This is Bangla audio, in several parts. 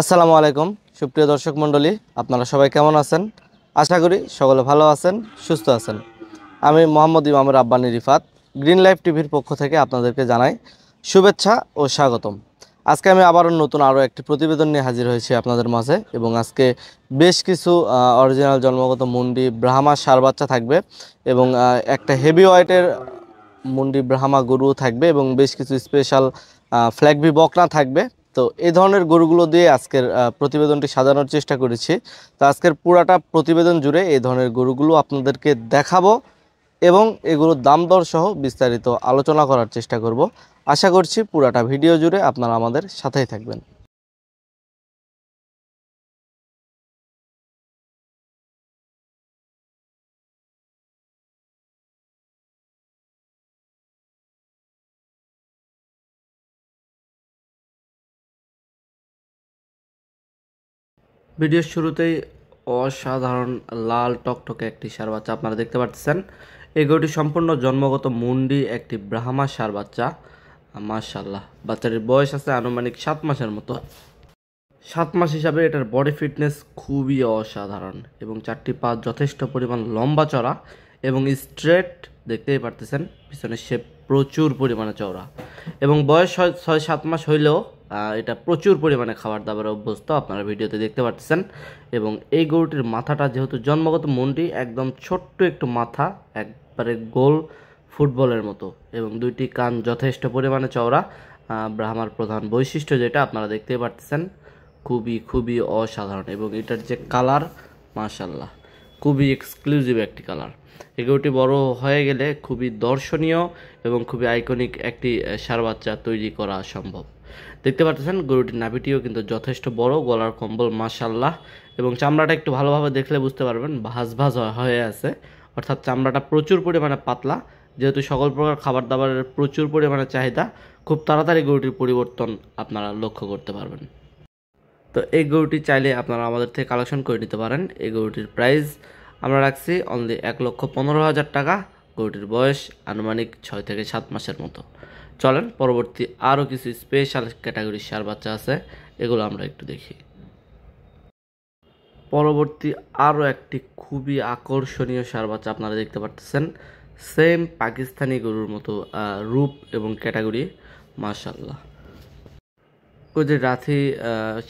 আসসালামু আলাইকুম সুপ্রিয় দর্শক মণ্ডলী, আপনারা সবাই কেমন আছেন? আশা করি সকলে ভালো আছেন, সুস্থ আছেন। আমি মোহাম্মদ ইমামের আব্বানী রিফাত গ্রিন লাইফ টিভির পক্ষ থেকে আপনাদেরকে জানাই শুভেচ্ছা ও স্বাগতম। আজকে আমি আরও একটি প্রতিবেদন নিয়ে হাজির হয়েছি আপনাদের মাঝে, এবং আজকে বেশ কিছু অরিজিনাল জন্মগত মুন্ডি ব্রাহ্মা ষাঁড় বাচ্চা থাকবে, এবং একটা হেভি ওয়েটের মুন্ডি ব্রাহ্মা গরু থাকবে, এবং বেশ কিছু স্পেশাল ফ্ল্যাগবি বকনা থাকবে। তো এই ধরনের গরুগুলো দিয়ে আজকের প্রতিবেদনটি সাজানোর চেষ্টা করেছি। তো আজকের পুরাটা প্রতিবেদন জুড়ে এই ধরনের গরুগুলো আপনাদেরকে দেখাবো এবং এগুলোর দাম দর সহ বিস্তারিত আলোচনা করার চেষ্টা করব। আশা করছি পুরাটা ভিডিও জুড়ে আপনারা আমাদের সাথেই থাকবেন। ভিডিওর শুরুতেই অসাধারণ লাল টকটকে একটি ষাঁড় বাচ্চা আপনারা দেখতে পাচ্ছেন। এই গরুটি সম্পূর্ণ জন্মগত মুন্ডি একটি ব্রাহ্মা ষাঁড় বাচ্চা। মাশাআল্লাহ, বাচ্চাটির বয়স আছে আনুমানিক 7 মাসের মতো। 7 মাস হিসাবে এটার বডি ফিটনেস খুবই অসাধারণ, এবং 4টি পা যথেষ্ট পরিমাণ লম্বা চড়া এবং স্ট্রেট দেখতেই পারতেছেন। পিছনে সে প্রচুর পরিমাণে চওড়া, এবং বয়স 6-7 মাস হইলেও এটা প্রচুর পরিমাণে খাবার দাবারে অভ্যস্ত, আপনারা ভিডিওতে দেখতে পাচ্ছেন। এবং এই গরুটির মাথাটা যেহেতু জন্মগত মুন্ডি, একদম ছোট্ট একটু মাথা, একবারে গোল ফুটবলের মতো, এবং 2টি কান যথেষ্ট পরিমাণে চওড়া। ব্রাহ্মার প্রধান বৈশিষ্ট্য যেটা আপনারা দেখতেই পাচ্ছেন, খুবই খুবই অসাধারণ। এবং এটার যে কালার, মাশাআল্লাহ, খুবই এক্সক্লুসিভ একটি কালার। এই গরুটি বড় হয়ে গেলে খুবই দর্শনীয় এবং খুবই আইকনিক একটি ষাঁড় বাচ্চা তৈরি করা সম্ভব। দেখতে পাচ্ছেন গরুটির নাভিটিও কিন্তু যথেষ্ট বড়, গলার কম্বল মাশাআল্লাহ, এবং চামড়াটা একটু ভালোভাবে দেখলে বুঝতে পারবেন ভাঁজ ভাঁজ হয়ে আছে, অর্থাৎ চামড়াটা প্রচুর পরিমাণে পাতলা। যেহেতু সকল প্রকার খাবার দাবারের প্রচুর পরিমাণে চাহিদা, খুব তাড়াতাড়ি গরুটির পরিবর্তন আপনারা লক্ষ্য করতে পারবেন। তো এই গরুটি চাইলে আপনারা আমাদের থেকে কালেকশন করে নিতে পারেন। এই গরুটির প্রাইস আমরা রাখছি অনলি 1,15,000 টাকা। গরুটির বয়স আনুমানিক 6 থেকে 7 মাসের মতো। চলেন পরবর্তী আরও কিছু স্পেশাল ক্যাটাগরির ষাঁড় বাচ্চা আছে, এগুলো আমরা একটু দেখি। পরবর্তী আরও একটি খুবই আকর্ষণীয় ষাঁড় বাচ্চা আপনারা দেখতে পাচ্ছেন, সেম পাকিস্তানি গরুর মতো রূপ এবং ক্যাটাগরি, মাশাআল্লাহ। ওই যে রাথি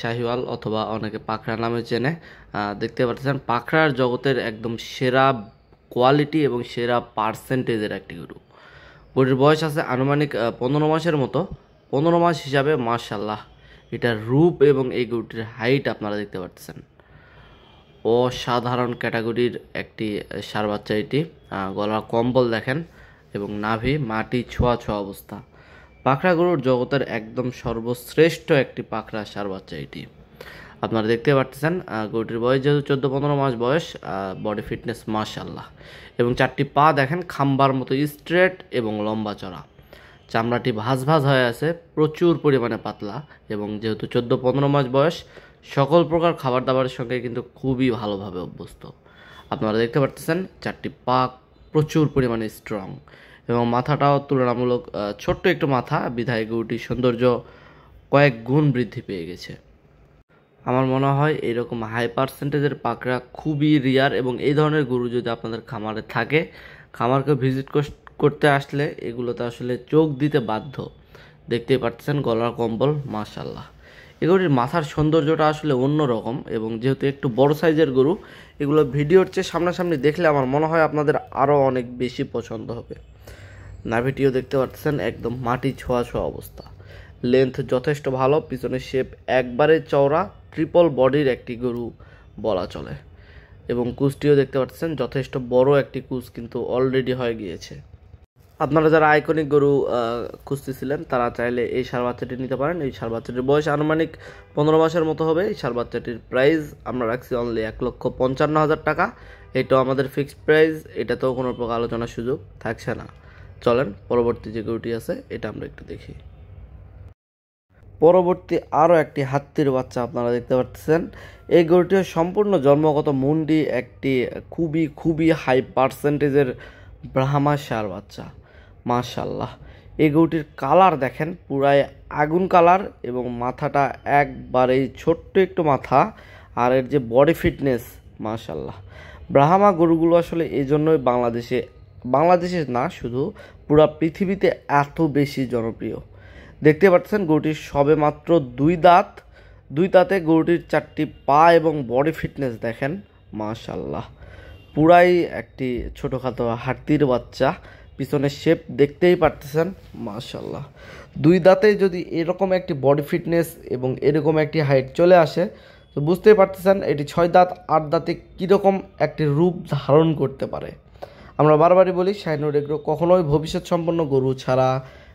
শাহিওয়াল অথবা অনেকে পাখরা নামে চেনে, দেখতে পাচ্ছেন পাখরার জগতের একদম সেরা কোয়ালিটি এবং সেরা পার্সেন্টেজের একটি গরু। গরুর বয়স আছে আনুমানিক 15 মাসের মতো। 15 মাস হিসাবে মাশাআল্লাহ এটার রূপ এবং এই গরুটির হাইট আপনারা দেখতে পাচ্ছেন, অসাধারণ ক্যাটাগরির একটি ষাঁড় বাচ্চা এটি। গলার কম্বল দেখেন, এবং নাভি মাটি ছোঁয়া ছোঁয়া অবস্থা। পাখরা গরুর জগতের একদম সর্বশ্রেষ্ঠ একটি পাখরা ষাঁড় বাচ্চা এটি। আপনারা দেখতে পাচ্ছেন গরুটির বয়স যেহেতু 14-15 মাস বয়স, বডি ফিটনেস মাশাআল্লাহ, এবং 4টি পা দেখেন খাম্বার মতো স্ট্রেট এবং লম্বা চড়া। চামড়াটি ভাঁজ ভাঁজ হয়ে আছে, প্রচুর পরিমাণে পাতলা, এবং যেহেতু 14-15 মাস বয়স, সকল প্রকার খাবার দাবারের সঙ্গে কিন্তু খুবই ভালোভাবে অভ্যস্ত। আপনারা দেখতে পাচ্ছেন 4টি পা প্রচুর পরিমাণে স্ট্রং, এবং মাথাটাও তুলনামূলক ছোট্ট একটু মাথা, বিধায় গরুটির সৌন্দর্য কয়েক গুণ বৃদ্ধি পেয়ে গেছে। আমার মনে হয় এরকম হাই পার্সেন্টেজের পাকড়া খুবই রিয়ার, এবং এই ধরনের গরু যদি আপনাদের খামারে থাকে, খামারকে ভিজিট করতে আসলে এগুলোতে আসলে চোখ দিতে বাধ্য। দেখতেই পাচ্ছেন গলার কম্বল মাশাআল্লাহ। এগুলির মাথার সৌন্দর্যটা আসলে অন্যরকম, এবং যেহেতু একটু বড় সাইজের গরু, এগুলো ভিডিওর চেয়ে সামনাসামনি দেখলে আমার মনে হয় আপনাদের আরও অনেক বেশি পছন্দ হবে। নাভিটিও দেখতে পাচ্ছেন একদম মাটি ছোঁয়া ছোঁয়া অবস্থা। লেন্থ যথেষ্ট ভালো, পিছনে শেপ একবারে চওড়া, ট্রিপল বডির একটি গরু বলা চলে। এবং কুচটিও দেখতে পাচ্ছেন যথেষ্ট বড় একটি কুচ কিন্তু অলরেডি হয়ে গিয়েছে। আপনারা যারা আইকনিক গরু খুঁজতেছিলেন তারা চাইলে এই ষাঁড় বাচ্চাটি নিতে পারেন। এই ষাঁড় বাচ্চাটির বয়স আনুমানিক 15 মাসের মতো হবে। এই ষাঁড় বাচ্চাটির প্রাইস আমরা রাখছি অনলি 1,55,000 টাকা। এটাও আমাদের ফিক্সড প্রাইস, এটাতেও কোনো প্রকার আলোচনার সুযোগ থাকছে না। চলেন পরবর্তী যে গরুটি আছে এটা আমরা একটু দেখি। পরবর্তী আরও একটি হাত্তির বাচ্চা আপনারা দেখতে পাচ্ছেন। এই গরুটিও সম্পূর্ণ জন্মগত মুন্ডি একটি খুবই খুবই হাই পার্সেন্টেজের ব্রাহ্মা ষাঁড় বাচ্চা, মাশাআল্লাহ। এই গরুটির কালার দেখেন পুরাই আগুন কালার, এবং মাথাটা একবারেই ছোট্ট একটু মাথা, আর এর যে বডি ফিটনেস মাশাল্লাহ। ব্রাহ্মা গরুগুলো আসলে এই জন্যই বাংলাদেশে না শুধু পুরা পৃথিবীতে এত বেশি জনপ্রিয়। দেখতে পাচ্ছেন গরুটির সবে মাত্র দুই দাঁতে গরুটির 4টি পা এবং বডি ফিটনেস দেখেন মাশাল্লাহ। পুরাই একটি ছোটোখাটো হাতির বাচ্চা, পিছনের শেপ দেখতেই পারতেছেন মাশাল্লাহ। 2 দাঁতে যদি এরকম একটি বডি ফিটনেস এবং এরকম একটি হাইট চলে আসে, তো বুঝতেই পারতেছেন এটি 6 দাঁত 8 দাঁতে কীরকম একটি রূপ ধারণ করতে পারে। আমরা বারবারই বলি শাহিনুর এগ্রো কখনোই ভবিষ্যৎ সম্পন্ন গরু ছাড়া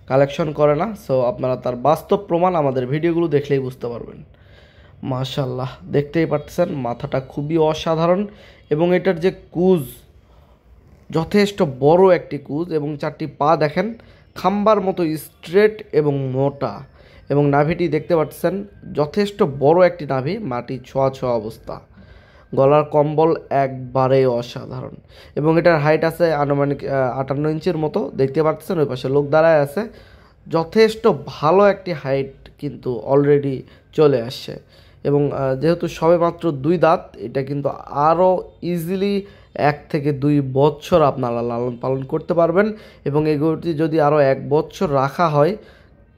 কালেকশন করে না। সো আপনারা তার বাস্তব প্রমাণ আমাদের ভিডিওগুলো দেখলেই বুঝতে পারবেন। মাশাল্লাহ, দেখতেই পারতেছেন মাথাটা খুবই অসাধারণ, এবং এটার যে কুজ যথেষ্ট বড় একটি কুজ, এবং 4টি পা দেখেন খাম্বার মতো স্ট্রেট এবং মোটা, এবং নাভিটি দেখতে পাচ্ছেন যথেষ্ট বড় একটি নাভি, মাটি ছোঁয়া ছোঁয়া অবস্থা। গলার কম্বল একবারে অসাধারণ, এবং এটার হাইট আছে আনুমানিক 58 ইঞ্চির মতো। দেখতে পাচ্ছেন ওই পাশে লোক দাঁড়ায় আছে, যথেষ্ট ভালো একটি হাইট কিন্তু অলরেডি চলে আসছে। এবং যেহেতু সবে মাত্র 2 দাঁত, এটা কিন্তু আরও ইজিলি 1 থেকে 2 বছর আপনারা লালন পালন করতে পারবেন। এবং এই গরুটি যদি আরও 1 বছর রাখা হয়,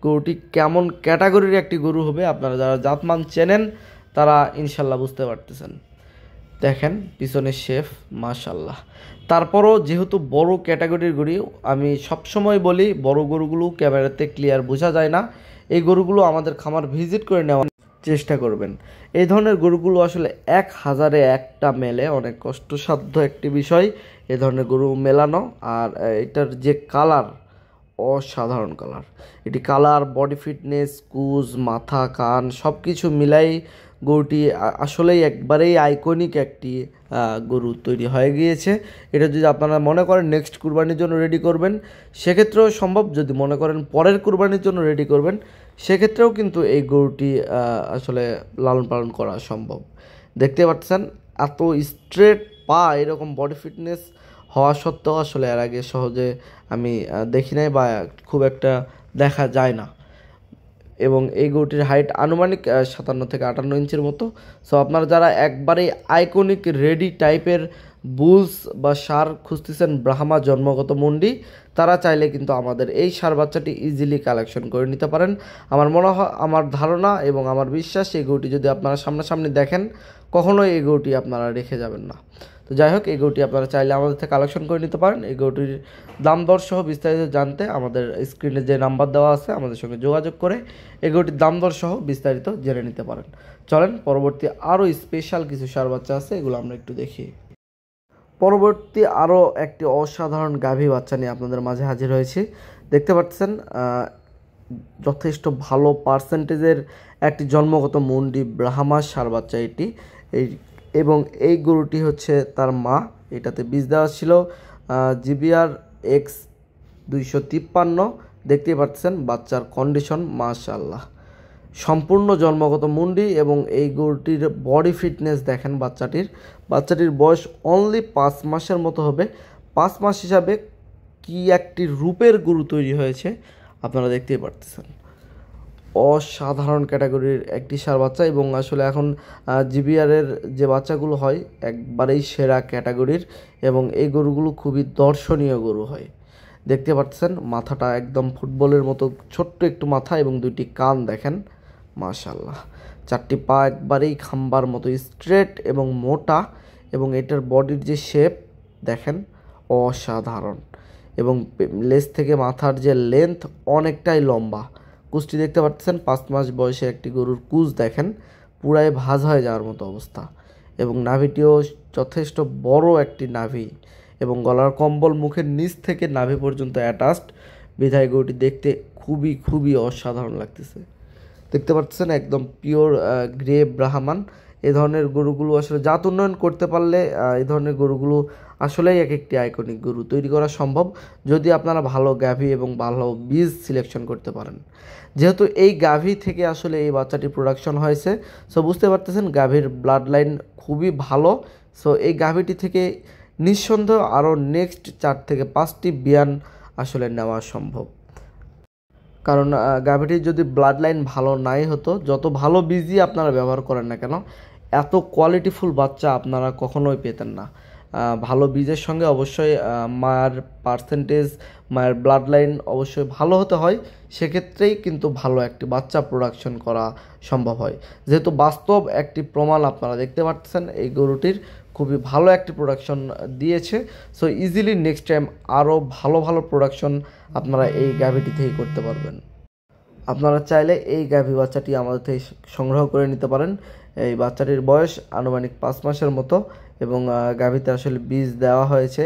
গরুটি কেমন ক্যাটাগরির একটি গরু হবে আপনারা যারা জাতমান চেনেন তারা ইনশাল্লাহ বুঝতে পারতেছেন। দেখেন পিছনের শেফ মাশাল্লাহ। তারপরও যেহেতু বড় ক্যাটাগরির গরু, আমি সবসময় বলি বড় গরুগুলো ক্যামেরাতে ক্লিয়ার বোঝা যায় না, এই গরুগুলো আমাদের খামার ভিজিট করে নেওয়ার চেষ্টা করবেন। এই ধরনের গরুগুলো আসলে 1000-এ একটা মেলে, অনেক কষ্টসাধ্য একটি বিষয় এ ধরনের গরু মেলানো। আর এটার যে কালার অসাধারণ কালার, এটি কালার, বডি ফিটনেস, কুজ, মাথা, কান সব কিছু মিলাই গরুটি আসলেই একবারেই আইকনিক একটি গরু তৈরি হয়ে গিয়েছে। এটা যদি আপনারা মনে করেন নেক্সট কুরবানির জন্য রেডি করবেন, সেক্ষেত্রেও সম্ভব। যদি মনে করেন পরের কুরবানির জন্য রেডি করবেন, সেক্ষেত্রেও কিন্তু এই গরুটি আসলে লালন পালন করা সম্ভব। দেখতে পাচ্ছেন এত স্ট্রেট পা, এরকম বডি ফিটনেস হওয়া সত্ত্বেও আসলে এর আগে সহজে আমি দেখি নাই, বা খুব একটা দেখা যায় না। এবং এই গরুটির হাইট আনুমানিক 57 থেকে 58 ইঞ্চির মতো। সো আপনারা যারা একবারে আইকনিক রেডি টাইপের বুলস বা ষাঁড় খুঁজতেছেন ব্রাহ্মা জন্মগত মন্ডি, তারা চাইলে কিন্তু আমাদের এই ষাঁড় বাচ্চাটি ইজিলি কালেকশন করে নিতে পারেন। আমার মনে হয়, আমার ধারণা এবং আমার বিশ্বাস, এই গরুটি যদি আপনারা সামনাসামনি দেখেন কখনোই এই গরুটি আপনারা রেখে যাবেন না। তো যাই হোক, এই গরুটি আপনারা চাইলে আমাদের থেকে কালেকশন করে নিতে পারেন। এই গরুটির দাম দর সহ বিস্তারিত জানতে আমাদের স্ক্রিনে যে নাম্বার দেওয়া আছে আমাদের সঙ্গে যোগাযোগ করে এই গরুটির দাম দর সহ বিস্তারিত জেনে নিতে পারেন। চলেন পরবর্তী আরও স্পেশাল কিছু ষাঁড় বাচ্চা আছে, এগুলো আমরা একটু দেখি। পরবর্তী আরও একটি অসাধারণ গাভী বাচ্চা নিয়ে আপনাদের মাঝে হাজির হয়েছি। দেখতে পাচ্ছেন যথেষ্ট ভালো পার্সেন্টেজের একটি জন্মগত মন্ডি ব্রাহ্মা ষাঁড় বাচ্চা এটি। এবং এই গরুটি হচ্ছে তার মা। এটাতে বীজ দেওয়া ছিল জিবিআর এক্স 253। দেখতেই পাচ্ছেন বাচ্চার কন্ডিশন মাশাআল্লাহ, সম্পূর্ণ জন্মগত মুন্ডি। এবং এই গরুটির বডি ফিটনেস দেখেন, বাচ্চাটির বয়স অনলি 5 মাসের মতো হবে। 5 মাস হিসাবে কি একটি রূপের গরু তৈরি হয়েছে আপনারা দেখতেই পারতেছেন। অসাধারণ ক্যাটাগরির একটি ষাঁড় বাচ্চা, এবং আসলে এখন জিবিআরের যে বাচ্চাগুলো হয় একবারেই সেরা ক্যাটাগরির, এবং এই গরুগুলো খুবই দর্শনীয় গরু হয়। দেখতে পাচ্ছেন মাথাটা একদম ফুটবলের মতো ছোট্ট একটু মাথা, এবং 2টি কান দেখেন মাশাআল্লাহ। 4টি পা একবারেই খাম্বার মতো স্ট্রেট এবং মোটা, এবং এটার বডির যে শেপ দেখেন অসাধারণ, এবং লেজ থেকে মাথার যে লেন্থ অনেকটাই লম্বা। কুচটি দেখতে পাচ্ছেন 5 মাস বয়সে একটি গরুর কুচ দেখেন পুরাই ভাঁজ হয়ে যাওয়ার মতো অবস্থা, এবং নাভিটিও যথেষ্ট বড় একটি নাভি, এবং গলার কম্বল মুখের নিচ থেকে নাভি পর্যন্ত অ্যাটাচড, বিধায় গরুটি দেখতে খুবই খুবই অসাধারণ লাগতেছে। দেখতে পাচ্ছেন একদম পিওর গ্রে ব্রাহ্মণ। এ ধরনের গরুগুলো আসলে জাত উন্নয়ন করতে পারলে এই ধরনের গরুগুলো আসলেই এক একটি আইকনিক গরু তৈরি করা সম্ভব, যদি আপনারা ভালো গাভী এবং ভালো বীজ সিলেকশন করতে পারেন। যেহেতু এই গাভী থেকে আসলে এই বাচ্চাটি প্রোডাকশন হয়েছে, সো বুঝতে পারতেছেন গাভীর ব্লাড লাইন খুবই ভালো। সো এই গাভীটি থেকে নিঃসন্দেহ আরও নেক্সট 4 থেকে 5টি বিয়ান আসলে নেওয়া সম্ভব। কারণ গাভীটির যদি ব্লাড লাইন ভালো নাই হতো, যত ভালো বীজই আপনারা ব্যবহার করেন না কেন, এত কোয়ালিটিফুল বাচ্চা আপনারা কখনোই পেতেন না। ভালো বীজের সঙ্গে অবশ্যই মায়ের পার্সেন্টেজ, মায়ের ব্লাড লাইন অবশ্যই ভালো হতে হয়, সেক্ষেত্রেই কিন্তু ভালো একটি বাচ্চা প্রোডাকশন করা সম্ভব হয়। যেহেতু বাস্তব একটি প্রমাণ আপনারা দেখতে পাচ্ছেন, এই গরুটির খুবই ভালো একটি প্রোডাকশন দিয়েছে। সো ইজিলি নেক্সট টাইম আরও ভালো ভালো প্রোডাকশন আপনারা এই গাভীটি থেকে করতে পারবেন। আপনারা চাইলে এই গাভী বাচ্চাটি আমাদের থেকে সংগ্রহ করে নিতে পারেন। এই বাচ্চাটির বয়স আনুমানিক 5 মাসের মতো এবং গাভীতে আসলে বীজ দেওয়া হয়েছে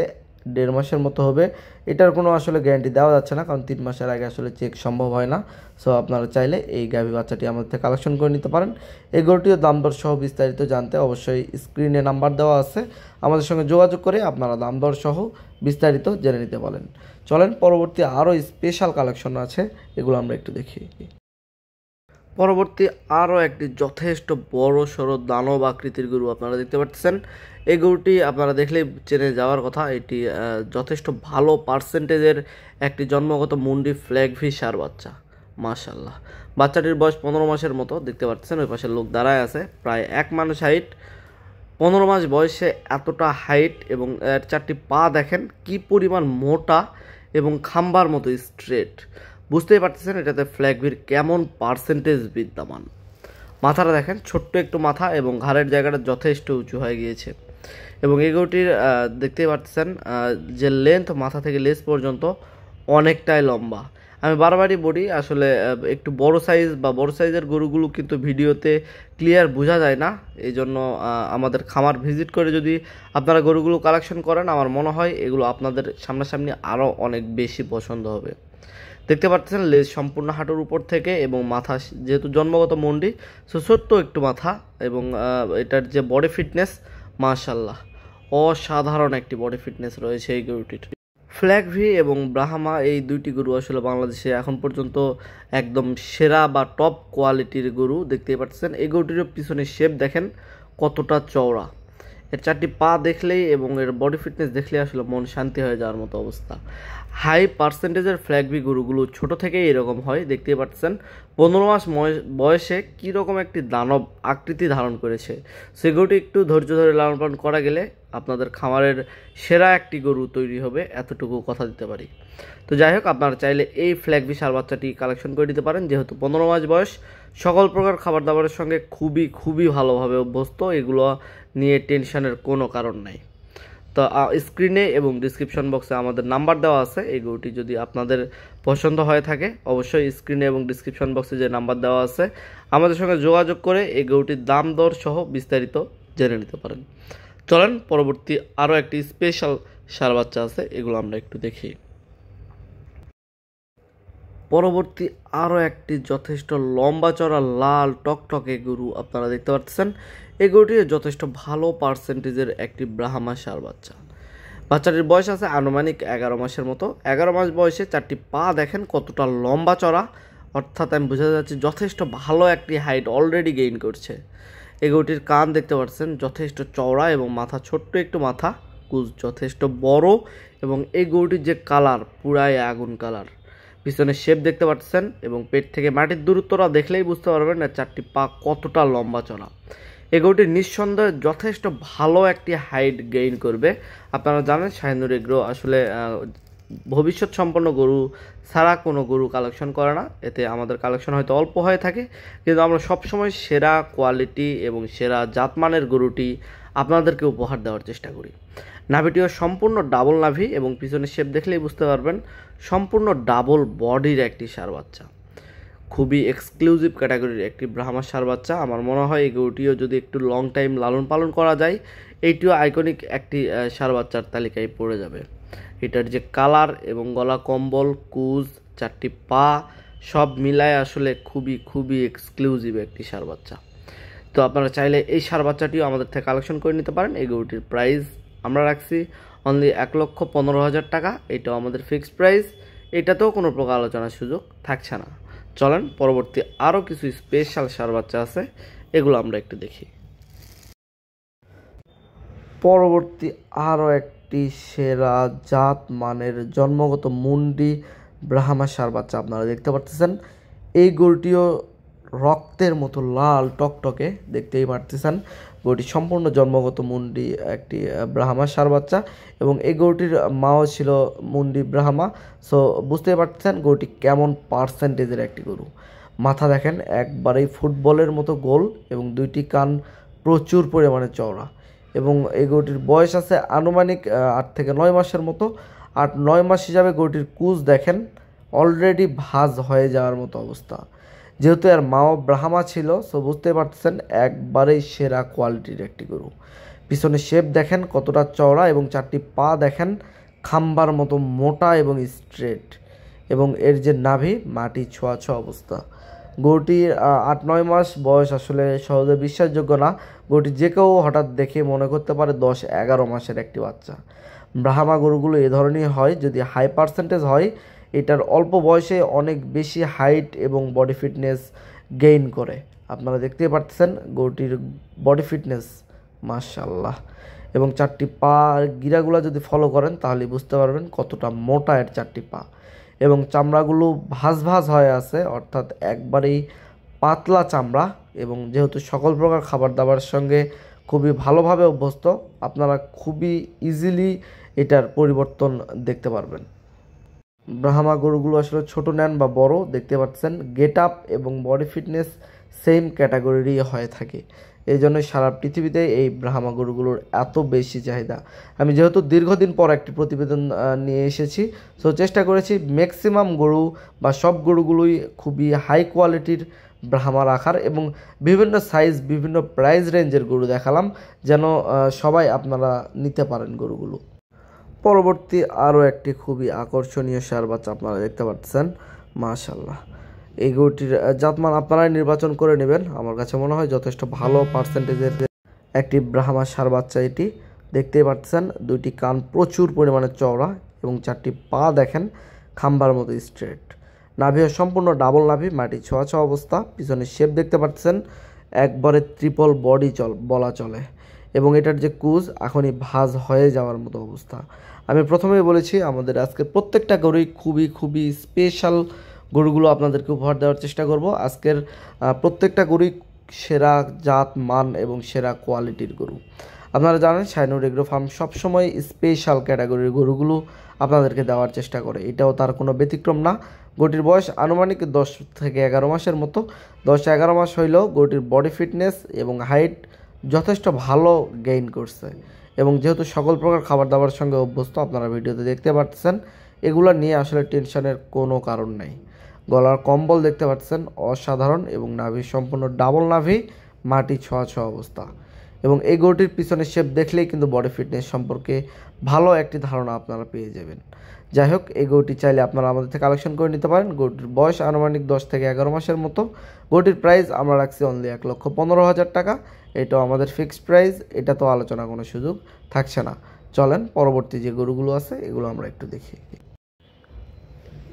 1.5 মাসের মতো হবে। এটার কোনো আসলে গ্যারান্টি দেওয়া যাচ্ছে না, কারণ 3 মাসের আগে আসলে চেক সম্ভব হয় না। সো আপনারা চাইলে এই গাভী বাচ্চাটি আমাদের থেকে কালেকশন করে নিতে পারেন। এই গরুটিও দাম দর সহ বিস্তারিত জানতে অবশ্যই স্ক্রিনে নাম্বার দেওয়া আছে, আমাদের সঙ্গে যোগাযোগ করে আপনারা দাম দর সহ বিস্তারিত জেনে নিতে পারেন। চলেন পরবর্তী আরও স্পেশাল কালেকশন আছে, এগুলো আমরা একটু দেখি। পরবর্তী আরও একটি যথেষ্ট বড় সড়ো দানব আকৃতির গরু আপনারা দেখতে পাচ্ছেন। এই গরুটি আপনারা দেখলেই চেনে যাওয়ার কথা। এটি যথেষ্ট ভালো পার্সেন্টেজের একটি জন্মগত মুন্ডি ফ্ল্যাগ ভি সার বাচ্চা। মাশাল্লাহ, বাচ্চাটির বয়স 15 মাসের মতো দেখতে পাচ্ছেন। ওই পাশের লোক দাঁড়ায় আছে, প্রায় 1 মানুষ হাইট। 15 মাস বয়সে এতটা হাইট এবং 4টি পা দেখেন কি পরিমাণ মোটা এবং খাম্বার মতো স্ট্রেট। বুঝতেই পারতেছেন এটাতে ফ্ল্যাগভির কেমন পার্সেন্টেজ বিদ্যমান। মাথাটা দেখেন, ছোট্ট একটু মাথা এবং ঘাড়ের জায়গাটা যথেষ্ট উঁচু হয়ে গিয়েছে। এবং এই গরুটির দেখতেই পাচ্ছেন যে লেন্থ মাথা থেকে লেজ পর্যন্ত অনেকটাই লম্বা। আমি বারবারই বলি আসলে একটু বড় সাইজ বা বড় সাইজের গরুগুলো কিন্তু ভিডিওতে ক্লিয়ার বোঝা যায় না। এই জন্য আমাদের খামার ভিজিট করে যদি আপনারা গরুগুলো কালেকশন করেন, আমার মনে হয় এগুলো আপনাদের সামনাসামনি আরও অনেক বেশি পছন্দ হবে। দেখতে পাচ্ছেন লেজ সম্পূর্ণ হাঁটুর উপর থেকে এবং মাথা যেহেতু জন্মগত মন্ডি, সো ছোট্ট একটু মাথা এবং এটার যে বডি ফিটনেস, মাশাল্লাহ অসাধারণ একটি বডি ফিটনেস রয়েছে এই গরুটির। ফ্ল্যাগ ভি এবং ব্রাহ্মা এই দুইটি গরু আসলে বাংলাদেশে এখন পর্যন্ত একদম সেরা বা টপ কোয়ালিটির গরু। দেখতেই পাচ্ছেন এই গরুটির পিছনে শেপ দেখেন কতটা চওড়া। এর 4টি পা দেখলেই এবং এর বডি ফিটনেস দেখলেই আসলে মন শান্তি হয়ে যাওয়ার মতো অবস্থা। হাই পার্সেন্টেজের ফ্ল্যাগবি গরুগুলো ছোট থেকেই এরকম হয়। দেখতেই পাচ্ছেন 15 মাস বয়সে কীরকম একটি দানব আকৃতি ধারণ করেছে। সেই গরুটি একটু ধৈর্য ধরে লালন পালন করা গেলে আপনাদের খামারের সেরা একটি গরু তৈরি হবে, এতটুকু কথা দিতে পারি। তো যাই হোক, আপনারা চাইলে এই ফ্ল্যাগবি সার বাচ্চাটি কালেকশন করে দিতে পারেন। যেহেতু 15 মাস বয়স, সকল প্রকার খাবার দাবারের সঙ্গে খুবই খুবই ভালোভাবে অভ্যস্ত, এগুলো নিয়ে টেনশনের কোনো কারণ নাই। তো স্ক্রিনে এবং ডিসক্রিপশন বক্সে আমাদের নাম্বার দেওয়া আছে। এই গরুটি যদি আপনাদের পছন্দ হয়ে থাকে অবশ্যই স্ক্রিনে এবং ডিসক্রিপশন বক্সে যে নাম্বার দেওয়া আছে আমাদের সঙ্গে যোগাযোগ করে এই গরুটির দাম দর সহ বিস্তারিত জেনে নিতে পারেন। চলেন পরবর্তী আরও একটি স্পেশাল সার বাচ্চা আছে, এগুলো আমরা একটু দেখি। পরবর্তী আরও একটি যথেষ্ট লম্বা চড়া লাল টকটকে গরু আপনারা দেখতে পাচ্ছেন। এই গরুটি যথেষ্ট ভালো পার্সেন্টেজের একটি ব্রাহ্মা ষাঁড় বাচ্চা। বাচ্চাটির বয়স আছে আনুমানিক 11 মাসের মতো। 11 মাস বয়সে 4টি পা দেখেন কতটা লম্বা চড়া, অর্থাৎ আমি বোঝা যাচ্ছে যথেষ্ট ভালো একটি হাইট অলরেডি গেইন করছে। এই গরুটির কান দেখতে পাচ্ছেন যথেষ্ট চওড়া এবং মাথা ছোট্ট একটু মাথা, কুজ যথেষ্ট বড় এবং এই গরুটির যে কালার পুরাই আগুন কালার। পিছনের শেপ দেখতে পাচ্ছেন এবং পেট থেকে মাটির দূরত্বটা দেখলেই বুঝতে পারবেন না 4টি পা কতটা লম্বা চড়া। এই গরুটি নিঃসন্দেহে যথেষ্ট ভালো একটি হাইট গেইন করবে। আপনারা জানেন শাহিনুর এগ্রো আসলে ভবিষ্যৎ সম্পন্ন গরু ছাড়া কোনো গরু কালেকশন করে না। এতে আমাদের কালেকশন হয়তো অল্প হয়ে থাকে, কিন্তু আমরা সবসময় সেরা কোয়ালিটি এবং সেরা জাতমানের গরুটি আপনাদেরকে উপহার দেওয়ার চেষ্টা করি। নাভিটিও সম্পূর্ণ ডাবল নাভি এবং পিছনের শেপ দেখলেই বুঝতে পারবেন সম্পূর্ণ ডাবল বডির একটি ষাঁড় বাচ্চা। খুবই এক্সক্লুসিভ ক্যাটাগরির একটি ব্রাহ্মা ষাঁড় বাচ্চা। আমার মনে হয় এই গরুটিও যদি একটু লং টাইম লালন পালন করা যায়, এইটিও আইকনিক একটি ষাঁড় বাচ্চার তালিকায় পড়ে যাবে। এটার যে কালার এবং গলা কম্বল, কুজ, 4টি পা সব মিলায় আসলে খুবই খুবই এক্সক্লুসিভ একটি ষাঁড় বাচ্চা। তো আপনারা চাইলে এই ষাঁড় বাচ্চাটিও আমাদের থেকে কালেকশন করে নিতে পারেন। এই গরুটির প্রাইস আমরা রাখছি অনলি 1,15,000 টাকা। এটাও আমাদের ফিক্সড প্রাইস, এটাতেও কোনো প্রকার আলোচনার সুযোগ থাকছে না। চলেন পরবর্তী আরও কিছু স্পেশাল ষাঁড় বাচ্চা আছে, এগুলো আমরা একটু দেখি। পরবর্তী আরও একটি সেরা জাত মানের জন্মগত মুন্ডি ব্রাহ্মা ষাঁড় বাচ্চা আপনারা দেখতে পাচ্ছেন। এই গরুটিও রক্তের মতো লাল টকটকে, দেখতেই পারতেছেন। গরুটি সম্পূর্ণ জন্মগত মুন্ডি একটি ব্রাহ্মা ষাঁড় বাচ্চা, এবং এই গরুটির মাও ছিল মুন্ডি ব্রাহ্মা। সো বুঝতেই পারতেছেন গরুটি কেমন পার্সেন্টেজের একটি গরু। মাথা দেখেন একবারেই ফুটবলের মতো গোল, এবং দুইটি কান প্রচুর পরিমাণে চওড়া, এবং এই গরুটির বয়স আছে আনুমানিক 8 থেকে 9 মাসের মতো। 8-9 মাস হিসাবে গরুটির কুচ দেখেন অলরেডি ভাঁজ হয়ে যাওয়ার মতো অবস্থা। যেহেতু এর মাও ব্রাহ্মা ছিল, সো বুঝতে পারতেছেন একবারেই সেরা কোয়ালিটির একটি গরু। পিছনে শেপ দেখেন কতটা চওড়া, এবং 4টি পা দেখেন খাম্বার মতো মোটা এবং স্ট্রেট, এবং এর যে নাভি মাটি ছোঁয়া ছোঁয়া অবস্থা। গরুটির 8-9 মাস বয়স আসলে সহজে বিশ্বাসযোগ্য না। গরুটি যে কেউ হঠাৎ দেখে মনে করতে পারে 10-11 মাসের একটি বাচ্চা। ব্রাহ্মা গরুগুলো এ ধরনের হয় যদি হাই পার্সেন্টেজ হয়। এটার অল্প বয়সে অনেক বেশি হাইট এবং বডি ফিটনেস গেইন করে। আপনারা দেখতেই পাচ্ছেন গরুটির বডি ফিটনেস মাশাআল্লাহ, এবং 4টি পা গিরাগুলো যদি ফলো করেন তাহলে বুঝতে পারবেন কতটা মোটা এর 4টি পা, এবং চামড়াগুলো ভাঁজ ভাঁজ হয়ে আছে, অর্থাৎ একবারেই পাতলা চামড়া। এবং যেহেতু সকল প্রকার খাবার দাবারের সঙ্গে খুবই ভালোভাবে অভ্যস্ত, আপনারা খুবই ইজিলি এটার পরিবর্তন দেখতে পারবেন। ব্রাহ্মা গরুগুলো আসলে ছোট নেন বা বড়, দেখতে পাচ্ছেন গেট আপ এবং বডি ফিটনেস সেম ক্যাটাগরিরই হয়ে থাকে। এই জন্য সারা পৃথিবীতে এই ব্রাহ্মা গরুগুলোর এত বেশি চাহিদা। আমি যেহেতু দীর্ঘদিন পর একটি প্রতিবেদন নিয়ে এসেছি, সো চেষ্টা করেছি ম্যাক্সিমাম গরু বা সব গরুগুলোই খুবই হাই কোয়ালিটির ব্রাহ্মা রাখার, এবং বিভিন্ন সাইজ বিভিন্ন প্রাইস রেঞ্জের গরু দেখালাম যেন সবাই আপনারা নিতে পারেন গরুগুলো। পরবর্তী আরও একটি খুবই আকর্ষণীয় ষাঁড় বাচ্চা আপনারা দেখতে পাচ্ছেন, মাশাআল্লাহ। এই গরুটির জাতমান আপনারাই নির্বাচন করে নেবেন। আমার কাছে মনে হয় যথেষ্ট ভালো পার্সেন্টেজের একটি ব্রাহ্মা ষাঁড় বাচ্চা এটি। দেখতেই পাচ্ছেন দুইটি কান প্রচুর পরিমাণে চওড়া, এবং 4টি পা দেখেন খাম্বার মতো স্ট্রেট। নাভিও সম্পূর্ণ ডাবল নাভি, মাটি ছোঁয়া ছোঁয়া অবস্থা। পিছনে শেপ দেখতে পাচ্ছেন একবারে ট্রিপল বডি বলা চলে, এবং এটার যে কুজ এখনই ভাঁজ হয়ে যাওয়ার মতো অবস্থা। আমি প্রথমেই বলেছি আমাদের আজকের প্রত্যেকটা গরুই খুবই খুবই স্পেশাল গরুগুলো আপনাদেরকে উপহার দেওয়ার চেষ্টা করব। আজকের প্রত্যেকটা গরুই সেরা জাত মান এবং সেরা কোয়ালিটির গরু। আপনারা জানেন শাইনুর এগ্রো ফার্ম সবসময় স্পেশাল ক্যাটাগরির গরুগুলো আপনাদেরকে দেওয়ার চেষ্টা করে, এটাও তার কোনো ব্যতিক্রম না। গরুটির বয়স আনুমানিক 10 থেকে 11 মাসের মতো। 10-11 মাস হইলেও গরুটির বডি ফিটনেস এবং হাইট যথেষ্ট ভালো গেইন করছে, এবং যেহেতু সকল প্রকার খাবার দাবার সঙ্গে অভ্যস্ত আপনারা ভিডিওতে দেখতে পাচ্ছেন, এগুলো নিয়ে আসলে টেনশনের কোনো কারণ নেই। গলার কম্বল দেখতে পাচ্ছেন অসাধারণ, এবং নাভি সম্পূর্ণ ডাবল নাভি, মাটি ছোঁয়া ছোঁয়া অবস্থা। এবং এই গরুটির পিছনে শেপ দেখলেই কিন্তু বডি ফিটনেস সম্পর্কে ভালো একটি ধারণা আপনারা পেয়ে যাবেন। যাই হোক, এই গরুটি চাইলে আপনারা আমাদের থেকে কালেকশন করে নিতে পারেন। গরুটির বয়স আনুমানিক 10 থেকে 11 মাসের মতো। গরুটির প্রাইস আমরা রাখছি অনলি 1,15,000 টাকা। এটাও আমাদের ফিক্সড প্রাইস, এটা তো আলোচনা কোনো সুযোগ থাকছে না। চলেন পরবর্তী যে গরুগুলো আছে এগুলো আমরা একটু দেখি।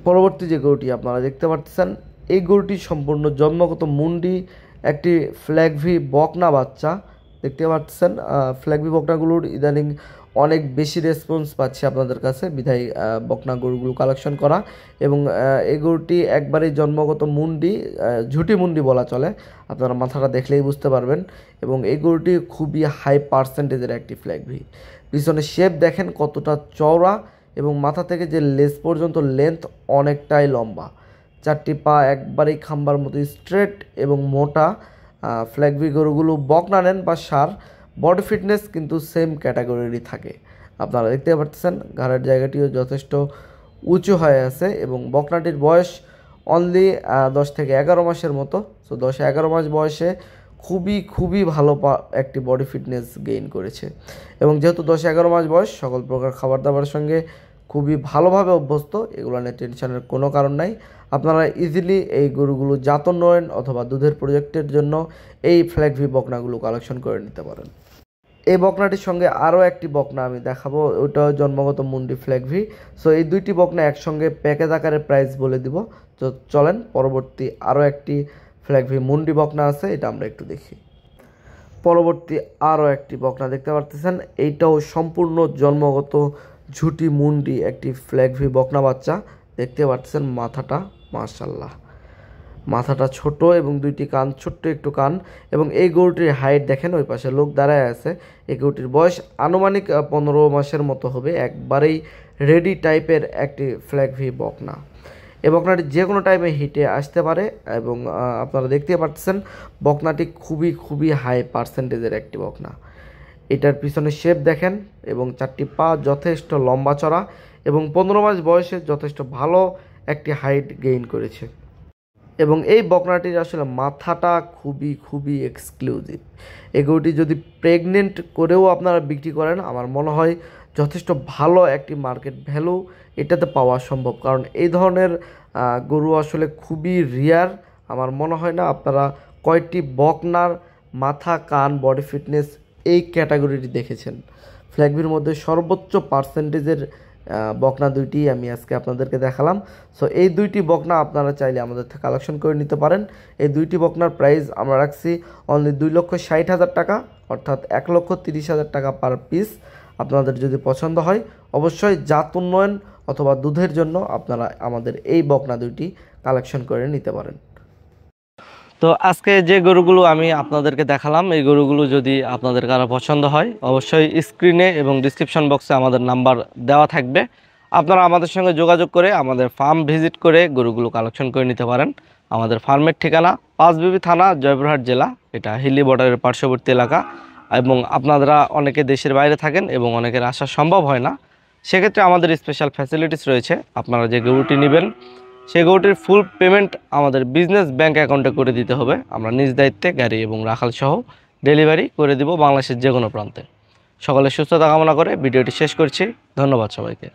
পরবর্তী যে গরুটি আপনারা দেখতে পাচ্ছেন, এই গরুটি সম্পূর্ণ জন্মগত মুন্ডি একটি ফ্ল্যাগভি বকনা বাচ্চা। দেখতে পাচ্ছেন ফ্ল্যাগভি বকনাগুলোর ইদানিং অনেক বেশি রেসপন্স পাচ্ছে আপনাদের কাছে, বিধায় বকনা গরুগুলো কালেকশন করা। এবং এই গরুটি একবারেই জন্মগত মুন্ডি, ঝুটি মুন্ডি বলা চলে, আপনারা মাথাটা দেখলেই বুঝতে পারবেন। এবং এই গরুটি খুবই হাই পার্সেন্টেজের একটি ফ্ল্যাগভি। পিছনে শেপ দেখেন কতটা চওড়া, এবং মাথা থেকে যে লেজ পর্যন্ত লেন্থ অনেকটাই লম্বা। 4টি পা একবারেই খাম্বার মতো স্ট্রেট এবং মোটা। ফ্ল্যাগভি গরুগুলো বকনা নেন বা ষাঁড়, বডি ফিটনেস কিন্তু সেম ক্যাটাগরিরই থাকে। আপনারা দেখতে পাচ্ছেন ঘাড়ের জায়গাটিও যথেষ্ট উঁচু হয়ে আছে, এবং বকনাটির বয়স অনলি 10 থেকে 11 মাসের মতো। সো 10-11 মাস বয়সে খুবই খুবই ভালো একটি বডি ফিটনেস গেইন করেছে, এবং যেহেতু 10-11 মাস বয়স সকল প্রকার খাবার দাবারের সঙ্গে খুবই ভালোভাবে অভ্যস্ত, এগুলো নিয়ে টেনশনের কোনো কারণ নাই। আপনারা ইজিলি এই গরুগুলো জাতোন্নয়ন অথবা দুধের প্রজেক্টের জন্য এই ফ্ল্যাগভি বকনাগুলো কালেকশন করে নিতে পারেন। এই বকনাটির সঙ্গে আরও একটি বকনা আমি দেখাবো, ওইটাও জন্মগত মুন্ডি ফ্ল্যাগভি। সো এই দুইটি বকনা একসঙ্গে প্যাকেজ আকারে প্রাইস বলে দিব। তো চলেন পরবর্তী আরও একটি ফ্ল্যাগভি মুন্ডি বকনা আছে, এটা আমরা একটু দেখি। পরবর্তী আরও একটি বকনা দেখতে পাচ্ছেন, এইটাও সম্পূর্ণ জন্মগত ঝুটি মুন্ডি একটি ফ্ল্যাগভি বকনা বাচ্চা। দেখতে পাচ্ছেন মাথাটা, মাশাল্লাহ, মাথাটা ছোট এবং দুইটি কান, ছোট্ট একটু কান। এবং এই গরুটির হাইট দেখেন, ওই পাশে লোক দাঁড়ায় আছে। এই গরুটির বয়স আনুমানিক 15 মাসের মতো হবে। একবারেই রেডি টাইপের একটি ফ্ল্যাগ ভি বকনা। এই বকনাটি যে কোনো টাইমে হিটে আসতে পারে এবং আপনারা দেখতে পাচ্ছেন বকনাটি খুবই খুবই হাই পার্সেন্টেজের একটি বকনা। এটার পিছনে শেপ দেখেন এবং চারটি পা যথেষ্ট লম্বা চড়া এবং 15 মাস বয়সে যথেষ্ট ভালো একটি হাইট গেইন করেছে। এবং এই বকনাটির আসলে মাথাটা খুবই খুবই এক্সক্লুসিভ। এই গরুটি যদি প্রেগনেন্ট করেও আপনারা বিক্রি করেন, আমার মনে হয় যথেষ্ট ভালো একটি মার্কেট ভ্যালু এটাতে পাওয়া সম্ভব, কারণ এই ধরনের গরু আসলে খুবই রিয়ার। আমার মনে হয় না আপনারা কয়েকটি বকনার মাথা, কান, বডি ফিটনেস এই ক্যাটাগরিটি দেখেছেন। ফ্ল্যাগবির মধ্যে সর্বোচ্চ পার্সেন্টেজের বকনা দুইটি আমি আজকে আপনাদেরকে দেখালাম। সো এই দুইটি বকনা আপনারা চাইলে আমাদের থেকে কালেকশন করে নিতে পারেন। এই দুইটি বকনার প্রাইস আমরা রাখছি অনলি 2,60,000 টাকা, অর্থাৎ 1,30,000 টাকা পার পিস। আপনাদের যদি পছন্দ হয় অবশ্যই জাত উন্নয়ন অথবা দুধের জন্য আপনারা আমাদের এই বকনা দুইটি কালেকশন করে নিতে পারেন। তো আজকে যে গরুগুলো আমি আপনাদেরকে দেখালাম, এই গরুগুলো যদি আপনাদের কারো পছন্দ হয় অবশ্যই স্ক্রিনে এবং ডিসক্রিপশন বক্সে আমাদের নাম্বার দেওয়া থাকবে। আপনারা আমাদের সঙ্গে যোগাযোগ করে আমাদের ফার্ম ভিজিট করে গরুগুলো কালেকশন করে নিতে পারেন। আমাদের ফার্মের ঠিকানা পাঁচবিবি থানা, জয়পুরহাট জেলা। এটা হিলি বর্ডারের পার্শ্ববর্তী এলাকা এবং আপনারা অনেকে দেশের বাইরে থাকেন এবং অনেকের আসা সম্ভব হয় না, সেক্ষেত্রে আমাদের স্পেশাল ফ্যাসিলিটিস রয়েছে। আপনারা যে গরুটি নেবেন সেই গরুটির ফুল পেমেন্ট আমাদের বিজনেস ব্যাংক অ্যাকাউন্টে করে দিতে হবে। আমরা নিজ দায়িত্বে গাড়ি এবং রাখাল সহ ডেলিভারি করে দিব বাংলাদেশের যে কোনো প্রান্তে। সকলের সুস্থতা কামনা করে ভিডিওটি শেষ করছি। ধন্যবাদ সবাইকে।